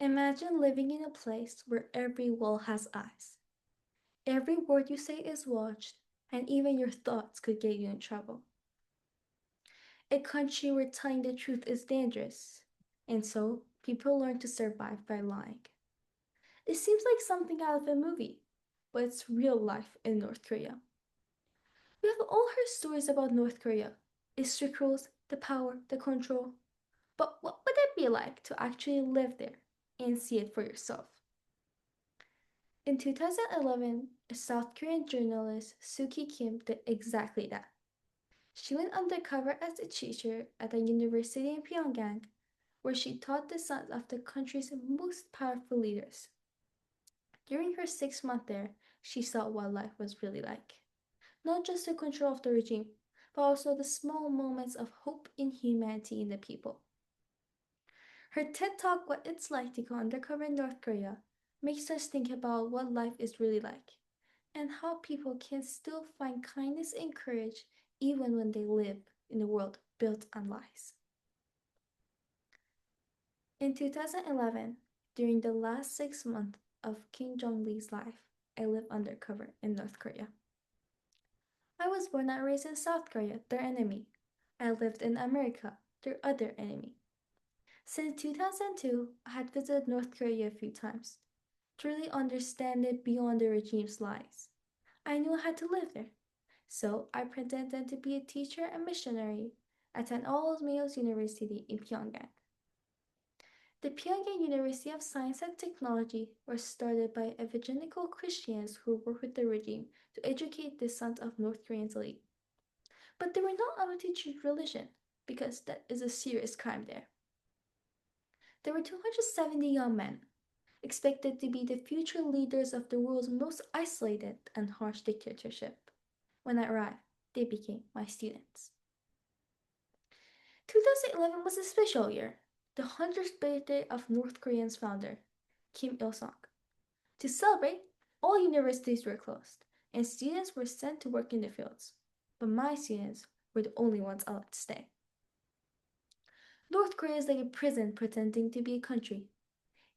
Imagine living in a place where every wall has eyes. Every word you say is watched, and even your thoughts could get you in trouble. A country where telling the truth is dangerous, and so people learn to survive by lying. It seems like something out of a movie, but it's real life in North Korea. We have all heard stories about North Korea, its strict rules, the power, the control. But what would it be like to actually live there and see it for yourself? In 2011, a South Korean journalist, Suki Kim, did exactly that. She went undercover as a teacher at a university in Pyongyang, where she taught the sons of the country's most powerful leaders. During her 6 months there, she saw what life was really like. Not just the control of the regime, but also the small moments of hope and humanity in the people. Her TED Talk, What It's Like to Go Undercover in North Korea, makes us think about what life is really like and how people can still find kindness and courage even when they live in a world built on lies. In 2011, during the last 6 months of Kim Jong Lee's life, I lived undercover in North Korea. I was born and raised in South Korea, their enemy. I lived in America, their other enemy. Since 2002, I had visited North Korea a few times to really understand it beyond the regime's lies. I knew I had to live there, so I pretended to be a teacher and missionary at an all-males university in Pyongyang. The Pyongyang University of Science and Technology was started by evangelical Christians who worked with the regime to educate the sons of North Koreans elite. But they were not allowed to teach religion because that is a serious crime there. There were 270 young men, expected to be the future leaders of the world's most isolated and harsh dictatorship. When I arrived, they became my students. 2011 was a special year, the 100th birthday of North Korea's founder, Kim Il sung. To celebrate, all universities were closed, and students were sent to work in the fields. But my students were the only ones allowed to stay. North Korea is like a prison pretending to be a country.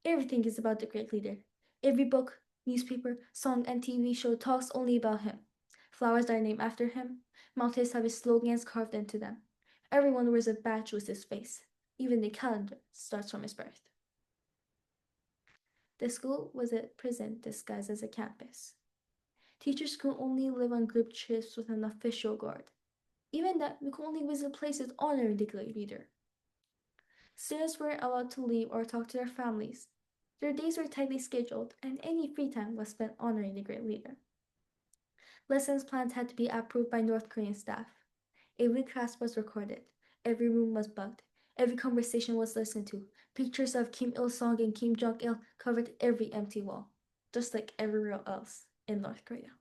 Everything is about the great leader. Every book, newspaper, song, and TV show talks only about him. Flowers are named after him. Mountains have his slogans carved into them. Everyone wears a badge with his face. Even the calendar starts from his birth. The school was a prison disguised as a campus. Teachers could only live on group trips with an official guard. Even that, we could only visit places honoring the great leader. Students weren't allowed to leave or talk to their families. Their days were tightly scheduled, and any free time was spent honoring the great leader. Lessons plans had to be approved by North Korean staff. Every class was recorded. Every room was bugged. Every conversation was listened to. Pictures of Kim Il sung and Kim Jong il covered every empty wall, just like everywhere else in North Korea.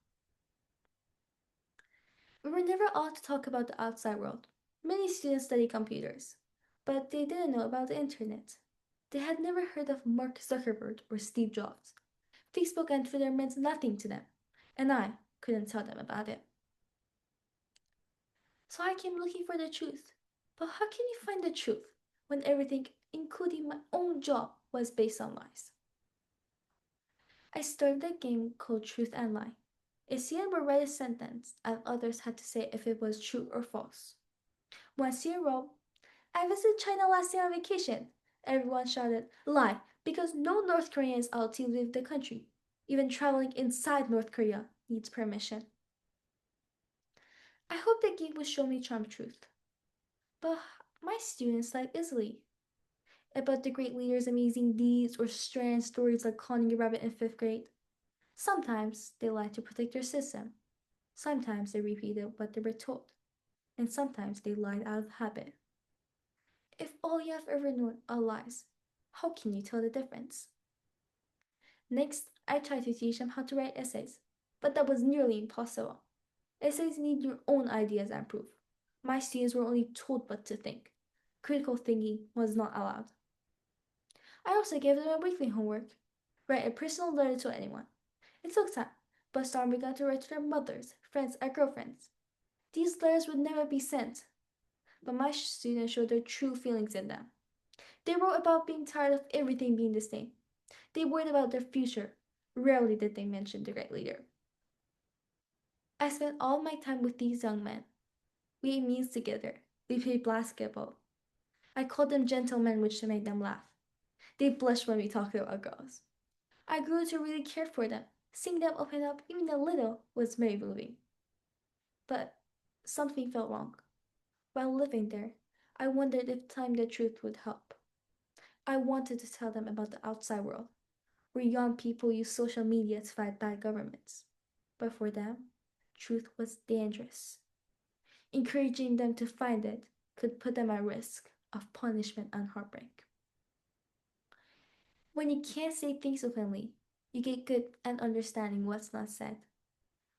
We were never allowed to talk about the outside world. Many students study computers, but they didn't know about the internet. They had never heard of Mark Zuckerberg or Steve Jobs. Facebook and Twitter meant nothing to them, and I couldn't tell them about it. So I came looking for the truth. But how can you find the truth when everything, including my own job, was based on lies? I started a game called Truth and Lie. A student would write a sentence, and others had to say if it was true or false. One student wrote, I visited China last year on vacation. Everyone shouted, lie, because no North Korean is allowed to leave the country. Even traveling inside North Korea needs permission. I hope the game will show me charm truth. But my students lied easily about the great leader's amazing deeds or strange stories like calling a rabbit in fifth grade. Sometimes they lied to protect their system. Sometimes they repeated what they were told. And sometimes they lied out of habit. If all you have ever known are lies, how can you tell the difference? Next, I tried to teach them how to write essays, but that was nearly impossible. Essays need your own ideas and proof. My students were only told what to think. Critical thinking was not allowed. I also gave them a weekly homework. Write a personal letter to anyone. It took time, but some began to write to their mothers, friends, and girlfriends. These letters would never be sent, but my students showed their true feelings in them. They wrote about being tired of everything being the same. They worried about their future. Rarely did they mention the great leader. I spent all my time with these young men. We ate meals together. We played basketball. I called them gentlemen, which made them laugh. They blushed when we talked about girls. I grew to really care for them. Seeing them open up even a little was very moving. But something felt wrong. While living there, I wondered if telling the truth would help. I wanted to tell them about the outside world, where young people use social media to fight bad governments. But for them, truth was dangerous. Encouraging them to find it could put them at risk of punishment and heartbreak. When you can't say things openly, you get good at understanding what's not said.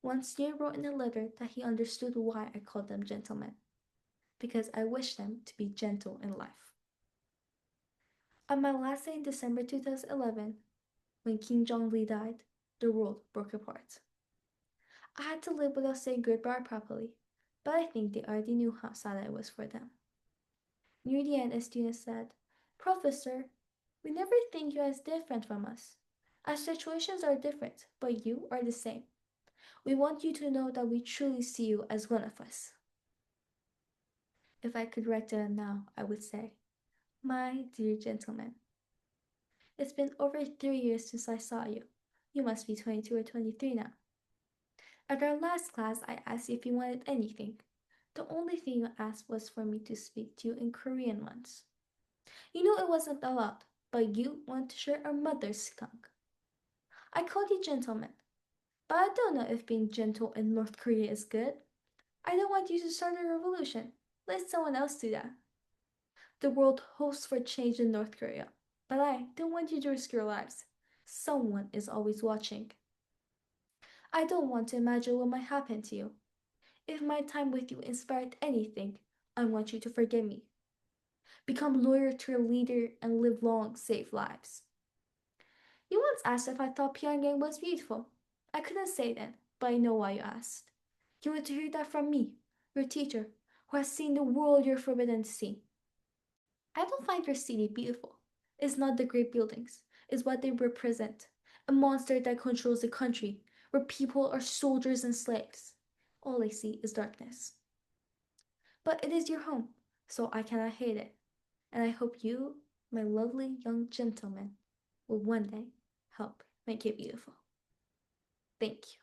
Once Neil wrote in a letter that he understood why I called them gentlemen, because I wished them to be gentle in life. On my last day in December 2011, when Kim Jong Il died, the world broke apart. I had to live without saying goodbye properly, but I think they already knew how sad I was for them. Near the end, a student said, "Professor, we never think you as different from us. Our situations are different, but you are the same. We want you to know that we truly see you as one of us." If I could write to them now, I would say, "My dear gentlemen, it's been over 3 years since I saw you. You must be 22 or 23 now. At our last class, I asked you if you wanted anything. The only thing you asked was for me to speak to you in Korean once. You knew it wasn't allowed, but you wanted to share our mother's tongue. I called you gentlemen, but I don't know if being gentle in North Korea is good. I don't want you to start a revolution. Let someone else do that. The world hopes for change in North Korea, but I don't want you to risk your lives. Someone is always watching. I don't want to imagine what might happen to you. If my time with you inspired anything, I want you to forgive me. Become loyal to your leader and live long, safe lives." You once asked if I thought Pyongyang was beautiful. I couldn't say then, but I know why you asked. You want to hear that from me, your teacher, who has seen the world you're forbidden to see. I don't find your city beautiful. It's not the great buildings, it's what they represent. A monster that controls the country, where people are soldiers and slaves. All I see is darkness. But it is your home, so I cannot hate it. And I hope you, my lovely young gentleman, will one day help make it beautiful. Thank you.